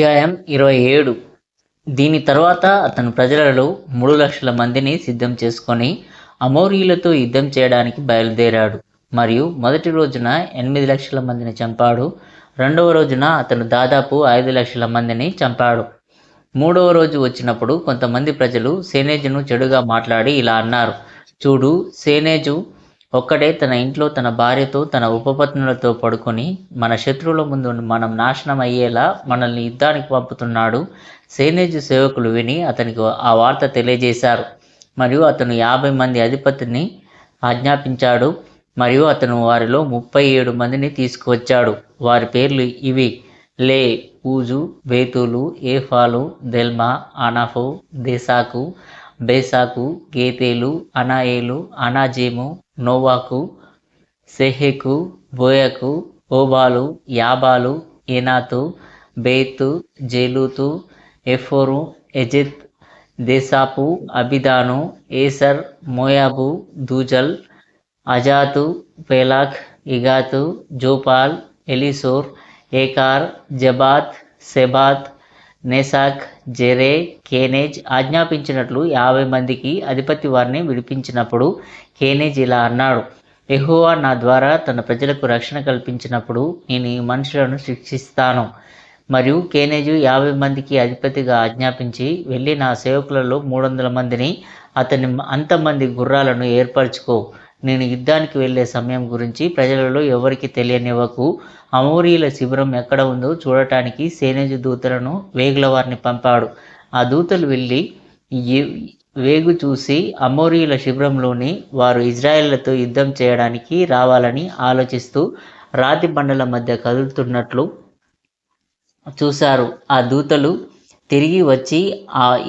అధ్యాయం 27. దీని తరువాత అతను ప్రజలలో 3,00,000 మందిని సిద్ధం చేసుకొని అమోరీయులతో యుద్ధం చేయడానికి బయలుదేరాడు. మరియు మొదటి రోజున 8,00,000 మందిని చంపాడు. రెండవ రోజున అతను దాదాపు 5,00,000 మందిని చంపాడు. మూడవ రోజు వచ్చినప్పుడు కొంతమంది ప్రజలు సేనేజును చెడుగా మాట్లాడి ఇలా అన్నారు: చూడు, సేనేజు ఒక్కడే తన ఇంట్లో తన భార్యతో తన ఉపపత్నులతో పడుకొని మన శత్రువుల ముందు మనం నాశనం అయ్యేలా మనల్ని యుద్ధానికి పంపుతున్నాడు. సేనేజు సేవకులు విని అతనికి ఆ వార్త తెలియజేశారు. మరియు అతను 50 మంది అధిపతిని ఆజ్ఞాపించాడు. మరియు అతను వారిలో 37 మందిని తీసుకువచ్చాడు. వారి పేర్లు ఇవి: లే, ఊజు, బేతులు, ఏఫాలు, దెల్మా, అనాఫు, దేశాకు, బేసాకు, గేతేలు, అనాయేలు, అనాజేము, నోవాకు, సెహెకు, బోయకు, ఓబాలు, యాబాలు, ఏనాతు, బేతు, జేలూతు, ఎఫోరు, ఎజెత్, దేశాపు, అబిదాను, ఏసర్, మోయాబు, దూజల్, అజాతు, పేలాక్, ఇగాతు, జోపాల్, ఎలిసోర్, ఏకార్, జబాత్, సెబాత్, నెసాక్, జెరే, కేనేజ్ ఆజ్ఞాపించినట్లు 50 మందికి అధిపతి వారిని విడిపించినప్పుడు కేనేజ్ ఇలా అన్నాడు: యెహోవా నా ద్వారా తన ప్రజలకు రక్షణ కల్పించినప్పుడు నేను ఈ మనుషులను శిక్షిస్తాను. మరియు కేనేజు 50 మందికి అధిపతిగా ఆజ్ఞాపించి, వెళ్ళి నా సేవకులలో 300 మందిని అంతమంది గుర్రాలను ఏర్పరచుకో. నేను యుద్ధానికి వెళ్ళే సమయం గురించి ప్రజలలో ఎవరికి తెలియనివ్వకు. అమోరీయుల శిబిరం ఎక్కడ ఉందో చూడటానికి సేనేజు దూతలను వేగుల వారిని పంపాడు. ఆ దూతలు వెళ్ళి వేగు చూసి అమోరీయుల శిబిరంలోని వారు ఇజ్రాయేళ్లతో యుద్ధం చేయడానికి రావాలని ఆలోచిస్తూ రాతి బండల మధ్య కదులుతున్నట్లు చూశారు. ఆ దూతలు తిరిగి వచ్చి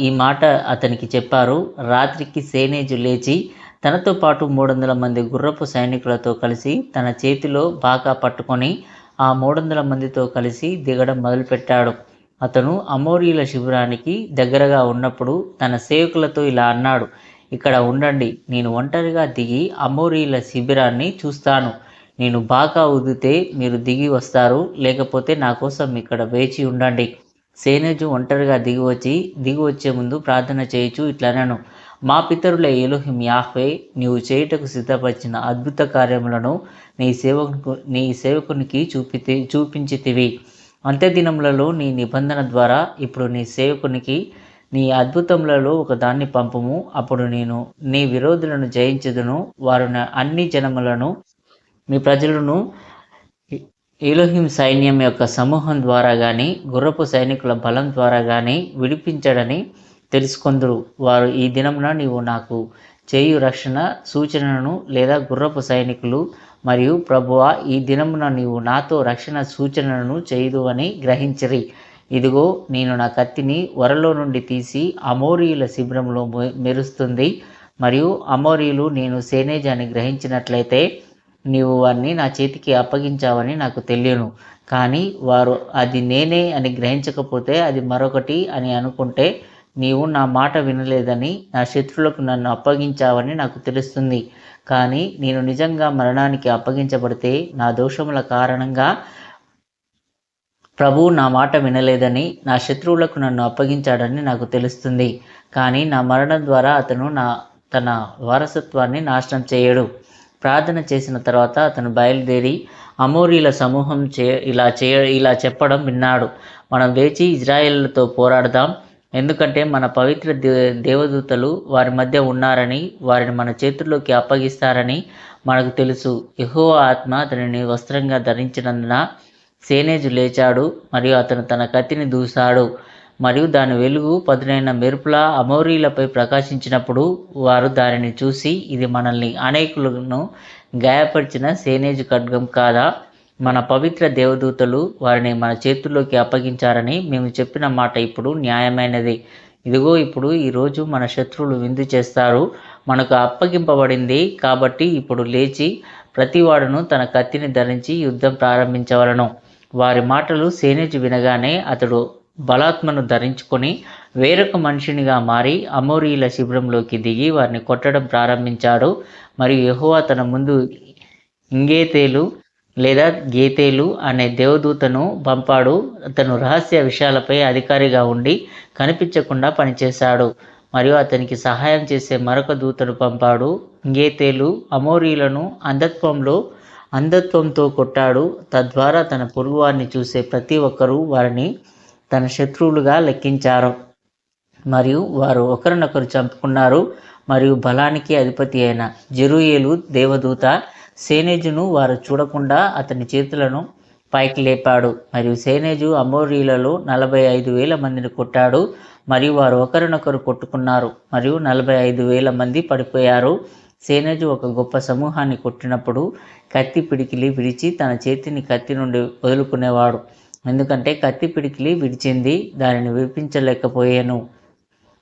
ఈ మాట అతనికి చెప్పారు: రాత్రికి సేనేజు లేచి తనతో పాటు 300 మంది గుర్రపు సైనికులతో కలిసి తన చేతిలో బాకా పట్టుకొని ఆ 300 మందితో కలిసి దిగడం మొదలుపెట్టాడు. అతను అమోరీయుల శిబిరానికి దగ్గరగా ఉన్నప్పుడు తన సేవకులతో ఇలా అన్నాడు: ఇక్కడ ఉండండి, నేను ఒంటరిగా దిగి అమోరీయుల శిబిరాన్ని చూస్తాను. నేను బాకా ఊదితే మీరు దిగి వస్తారు, లేకపోతే నా కోసం ఇక్కడ వేచి ఉండండి. సేనేజు ఒంటరిగా దిగి వచ్చే ముందు ప్రార్థన చేయుచు ఇట్లనెను: మా పితరుల ఎలోహిం యాహ్వే, నీవు చేయుటకు సిద్ధపరిచిన అద్భుత కార్యములను నీ సేవకునికి చూపించితివి. అంత్యదినములలో నీ నిబంధన ద్వారా ఇప్పుడు నీ సేవకునికి నీ అద్భుతములలో ఒకదాన్ని పంపుము. అప్పుడు నేను నీ విరోధులను జయించెదను. వారు అన్ని జనములను నీ ప్రజలను ఎలోహిం సైన్యం యొక్క సమూహం ద్వారా కానీ గుర్రపు సైనికుల బలం ద్వారా కానీ విడిపించడని తెలుసుకొందురు. వారు ఈ దినమున నీవు నాకు చేయు రక్షణ సూచనను లేదా గుర్రపు సైనికులు మరియు ప్రభువా, ఈ దినమున నీవు నాతో రక్షణ సూచనను చేయుదు అని గ్రహించిరి. ఇదిగో, నేను నా కత్తిని వరలో నుండి తీసి అమోరీయుల శిబిరంలో మెరుస్తుంది. మరియు అమోరీయులు నేను సేనేజు అని గ్రహించినట్లయితే నీవు వారిని నా చేతికి అప్పగించావని నాకు తెలియను. కానీ వారు అది నేనే అని గ్రహించకపోతే అది మరొకటి అని అనుకుంటే నీవు నా మాట వినలేదని నా శత్రువులకు నన్ను అప్పగించావని నాకు తెలుస్తుంది. కానీ నేను నిజంగా మరణానికి అప్పగించబడితే నా దోషముల కారణంగా ప్రభువు నా మాట వినలేదని నా శత్రువులకు నన్ను అప్పగించాడని నాకు తెలుస్తుంది. కానీ నా మరణం ద్వారా అతను తన వారసత్వాన్ని నాశనం చేయడు. ప్రార్థన చేసిన తర్వాత అతను బయలుదేరి అమోరీయుల సమూహం ఇలా చెప్పడం విన్నాడు: మనం లేచి ఇజ్రాయేలుతో పోరాడదాం. ఎందుకంటే మన పవిత్ర దేవదూతలు వారి మధ్య ఉన్నారని, వారిని మన చేతుల్లోకి అప్పగిస్తారని మనకు తెలుసు. యెహోవా ఆత్మ అతనిని వస్త్రంగా ధరించినందున సేనేజు లేచాడు. మరియు అతను తన కత్తిని దూశాడు. మరియు దాని వెలుగు పదునైన మెరుపులా అమోరీయులపై ప్రకాశించినప్పుడు వారు దానిని చూసి, ఇది మనల్ని అనేకులను గాయపరిచిన సేనేజు ఖడ్గం కాదా? మన పవిత్ర దేవదూతలు వారిని మన చేతుల్లోకి అప్పగించారని మేము చెప్పిన మాట ఇప్పుడు న్యాయమైనది. ఇదిగో, ఇప్పుడు ఈరోజు మన శత్రువులు విందు చేస్తారు. మనకు అప్పగింపబడింది కాబట్టి ఇప్పుడు లేచి ప్రతివాడును తన కత్తిని ధరించి యుద్ధం ప్రారంభించవలను. వారి మాటలు సేనేజు వినగానే అతడు బలాత్మను ధరించుకొని వేరొక మనిషినిగా మారి అమోరీయుల శిబిరంలోకి దిగి వారిని కొట్టడం ప్రారంభించాడు. మరియు యెహోవా తన ముందు ఇంగేతేలు, లేదా గేతేలు అనే దేవదూతను పంపాడు. అతను రహస్య విషయాలపై అధికారిగా ఉండి కనిపించకుండా పనిచేశాడు. మరియు అతనికి సహాయం చేసే మరొక దూతను పంపాడు. గేతేలు అమోరీలను అంధత్వంతో కొట్టాడు. తద్వారా తన పొరుగువారిని చూసే ప్రతి ఒక్కరూ వారిని తన శత్రువులుగా లెక్కించారు మరియు వారు ఒకరినొకరు చంపుకున్నారు. మరియు బలానికి అధిపతి అయిన జెరుయేలు దేవదూత సేనేజును వారు చూడకుండా అతని చేతులను పైకి లేపాడు. మరియు సేనేజు అమోరీలలో 45,000 మందిని కొట్టాడు మరియు వారు ఒకరినొకరు కొట్టుకున్నారు మరియు 45,000 మంది పడిపోయారు. సేనేజు ఒక గొప్ప సమూహాన్ని కొట్టినప్పుడు కత్తి పిడికిలి విడిచి తన చేతిని కత్తి నుండి వదులుకునేవాడు. ఎందుకంటే కత్తి పిడికిలి విడిచింది, దానిని విడిపించలేకపోయాను.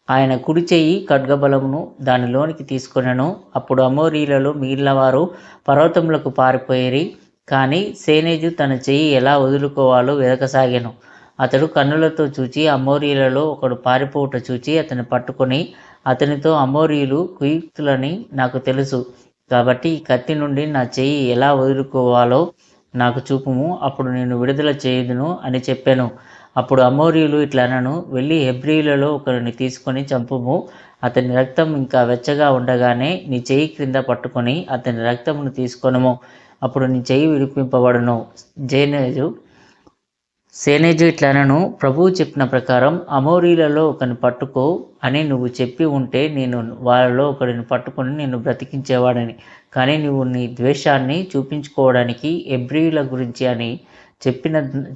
ఆయన కుడి చెయ్యి ఖడ్గబలమును దానిలోనికి తీసుకొనెను. అప్పుడు అమోరీలలో మిగిలిన వారు పర్వతములకు పారిపోయిరి. కానీ సేనేజు తన చెయ్యి ఎలా వదులుకోవాలో వెదకసాగెను. అతడు కన్నులతో చూచి అమోరీలలో ఒకడు పారిపోవుట చూచి అతన్ని పట్టుకొని అతనితో, అమోరీయులు కుయుక్తులని నాకు తెలుసు, కాబట్టి ఈ కత్తి నుండి నా చెయ్యి ఎలా వదులుకోవాలో నాకు చూపుము, అప్పుడు నేను విడుదల చేయుదును అని చెప్పాను. అప్పుడు అమోరీయులు ఇట్లనను, వెళ్ళి హెబ్రీయులలో ఒకరిని తీసుకొని చంపుము. అతని రక్తం ఇంకా వెచ్చగా ఉండగానే నీ చెయ్యి క్రింద పట్టుకొని అతని రక్తమును తీసుకొనుము, అప్పుడు నీ చెయ్యి విడిపింపబడును. సేనేజు ఇట్లనను, ప్రభువు చెప్పిన ప్రకారం అమోరీయులలో ఒకరిని పట్టుకో అని నువ్వు చెప్పి ఉంటే నేను వాళ్ళలో ఒకరిని పట్టుకొని నిన్ను బ్రతికించేవాడని. కానీ నువ్వు నీ ద్వేషాన్ని చూపించుకోవడానికి హెబ్రీయుల గురించి అని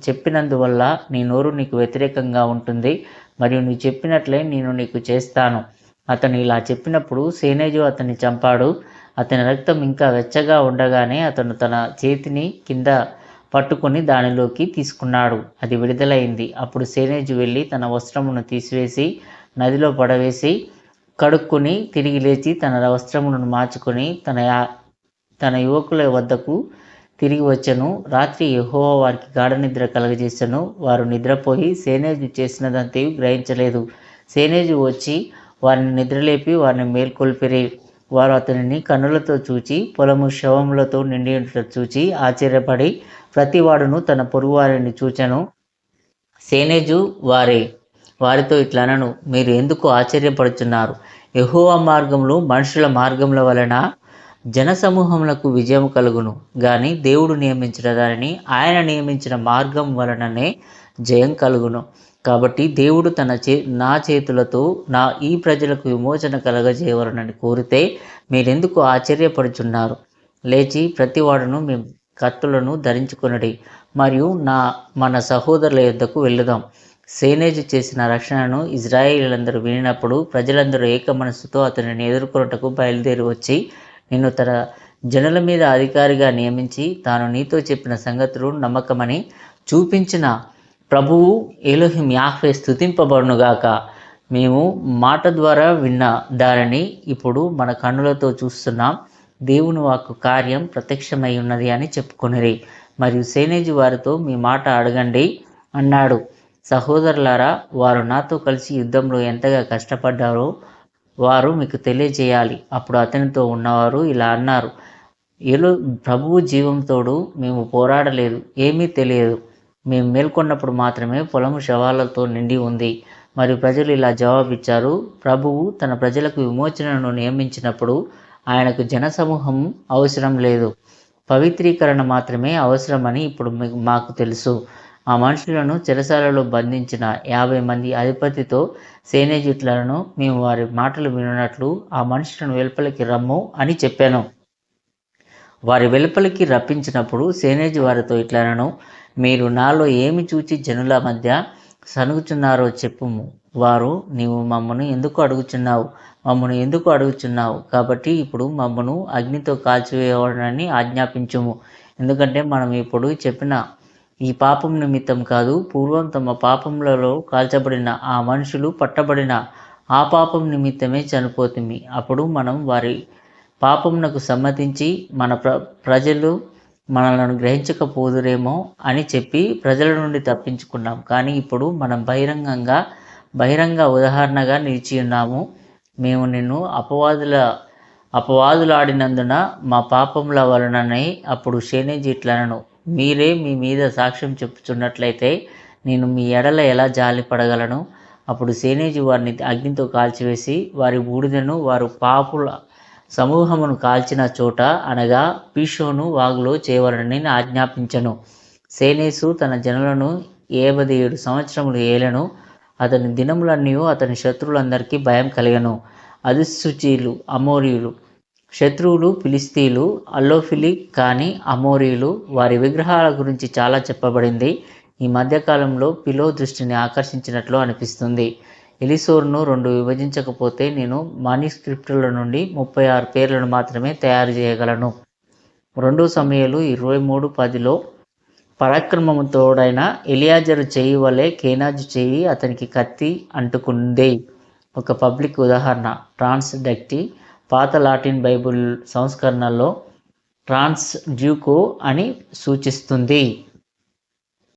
చెప్పినందువల్ల నీ నోరు నీకు వ్యతిరేకంగా ఉంటుంది మరియు నువ్వు చెప్పినట్లే నేను నీకు చేస్తాను. అతను ఇలా చెప్పినప్పుడు సేనేజు అతన్ని చంపాడు. అతని రక్తం ఇంకా వెచ్చగా ఉండగానే అతను తన చేతిని కింద పట్టుకొని దానిలోకి తీసుకున్నాడు. అది విడుదలైంది. అప్పుడు సేనేజు వెళ్ళి తన వస్త్రమును తీసివేసి నదిలో పడవేసి కడుక్కుని తిరిగి లేచి తన వస్త్రములను మార్చుకొని తన యువకుల వద్దకు తిరిగి వచ్చెను. రాత్రి యెహోవా వారికి గాఢ నిద్ర కలగజేసెను. వారు నిద్రపోయి సేనేజు చేసినదంతయు గ్రహించలేదు. సేనేజు వచ్చి వారిని నిద్రలేపి వారిని మేల్కొల్పిరి. వారు అతనిని కన్నులతో చూచి పొలము శవములతో నిండి ఉండుట చూచి ఆశ్చర్యపడి ప్రతివాడును తన పొరుగువారిని చూచెను. సేనేజు వారితో ఇట్లనను, మీరు ఎందుకు ఆశ్చర్యపడుచున్నారు? యెహోవా మార్గములు మనుషుల మార్గముల వలన జనసమూహములకు విజయం కలుగును, గాని దేవుడు నియమించిన దానిని ఆయన నియమించిన మార్గం వలననే జయం కలుగును. కాబట్టి దేవుడు నా చేతులతో ఈ ప్రజలకు విమోచన కలగజేయవలనని కోరితే మీరెందుకు ఆశ్చర్యపడుచున్నారు? లేచి ప్రతివాడును మీ కత్తులను ధరించుకొనుడి మరియు మన సహోదరుల యొద్దకు వెళ్ళుదాం. సేనేజు చేసిన రక్షణను ఇజ్రాయేలీలందరూ వినినప్పుడు ప్రజలందరూ ఏక మనస్సుతో అతనిని ఎదుర్కొనుటకు బయలుదేరి వచ్చి నిన్ను తన జనుల మీద అధికారిగా నియమించి తాను నీతో చెప్పిన సంగతులు నమ్మకమని చూపించిన ప్రభువు ఎలోహిం యాహ్వే స్తుతింపబడునుగాక. మేము మాట ద్వారా విన్న దానిని ఇప్పుడు మన కన్నులతో చూస్తున్నాం. దేవుని వాక్కు కార్యం ప్రత్యక్షమై ఉన్నది అని చెప్పుకొనిరి. మరియు సేనేజు వారితో, మీ మాట అడగండి అన్నాడు. సహోదరులారా, వారు నాతో కలిసి యుద్ధంలో ఎంతగా కష్టపడ్డారో వారు మీకు తెలియజేయాలి. అప్పుడు అతనితో ఉన్నవారు ఇలా అన్నారు, ప్రభువు జీవంతోడు మేము పోరాడలేదు, ఏమీ తెలియదు. మేము మేల్కొన్నప్పుడు మాత్రమే పొలము శవాలతో నిండి ఉంది. మరియు ప్రజలు ఇలా జవాబిచ్చారు, ప్రభువు తన ప్రజలకు విమోచనను నియమించినప్పుడు ఆయనకు జనసమూహం అవసరం లేదు, పవిత్రీకరణ మాత్రమే అవసరమని ఇప్పుడు మాకు తెలుసు. ఆ మనుషులను చెరసాలలో బంధించిన 50 మంది అధిపతితో సేనేజు ఇట్లనను, మేము వారి మాటలు వినున్నట్లు ఆ మనుషులను వెలుపలికి రమ్ము అని చెప్పాను. వారి వెలుపలికి రప్పించినప్పుడు సేనేజు వారితో ఇట్లనను, మీరు నాలో ఏమి చూచి జనుల మధ్య సనుగుచున్నారో చెప్పుము. వారు, నీవు మమ్మను ఎందుకు అడుగుచున్నావు? కాబట్టి ఇప్పుడు మమ్మను అగ్నితో కాల్చివేయవలనని ఆజ్ఞాపించుము. ఎందుకంటే మనం ఇప్పుడు చెప్పిన ఈ పాపం నిమిత్తం కాదు, పూర్వం తమ పాపములలో కాల్చబడిన ఆ మనుషులు పట్టబడిన ఆ పాపం నిమిత్తమే చనిపోతుంది. అప్పుడు మనం వారి పాపమునకు సమ్మతించి మన ప్రజలు మనలను గ్రహించకపోదురేమో అని చెప్పి ప్రజల నుండి తప్పించుకున్నాం. కానీ ఇప్పుడు మనం బహిరంగ ఉదాహరణగా నిలిచి ఉన్నాము. మేము నిన్ను అపవాదుల అపవాదులాడినందున మా పాపముల వలననే. అప్పుడు షేనేజు ఇట్లనెను, మీరే మీ మీద సాక్ష్యం చెప్పుచున్నట్లయితే నేను మీ ఎడల ఎలా జాలిపడగలను? అప్పుడు షేనేజు వారిని అగ్నితో కాల్చివేసి వారి బూడిదను వారు పాపుల సమూహమును కాల్చిన చోట అనగా పీషోను వాగులో చేయవలనని ఆజ్ఞాపించెను. షేనేషు తన జనులను 57 సంవత్సరములు ఏలెను. అతని దినములన్నీ అతని శత్రువులందరికీ భయం కలిగెను. అదిశూచీలు అమోరీయులు శత్రువులు ఫిలిస్తీయులు. అల్లోఫిలి కాని అమోరీయులు వారి విగ్రహాల గురించి చాలా చెప్పబడింది. ఈ మధ్యకాలంలో పిలో దృష్టిని ఆకర్షించినట్లు అనిపిస్తుంది. ఎలిసోరును 2 విభజించకపోతే నేను మాన్యుస్క్రిప్టుల నుండి 36 పేర్లను మాత్రమే తయారు చేయగలను. 2 సమూయేలు 23:10లో పరాక్రమముతోడైన ఎలియాజరు చెయ్యి వలె కేనాజు చెయ్యి అతనికి కత్తి అంటుకుంది. ఒక పబ్లిక్ ఉదాహరణ ట్రాన్స్డక్టి. పాత లాటిన్ బైబిల్ సంస్కరణలో ట్రాన్స్ డ్యూకో అని సూచిస్తుంది.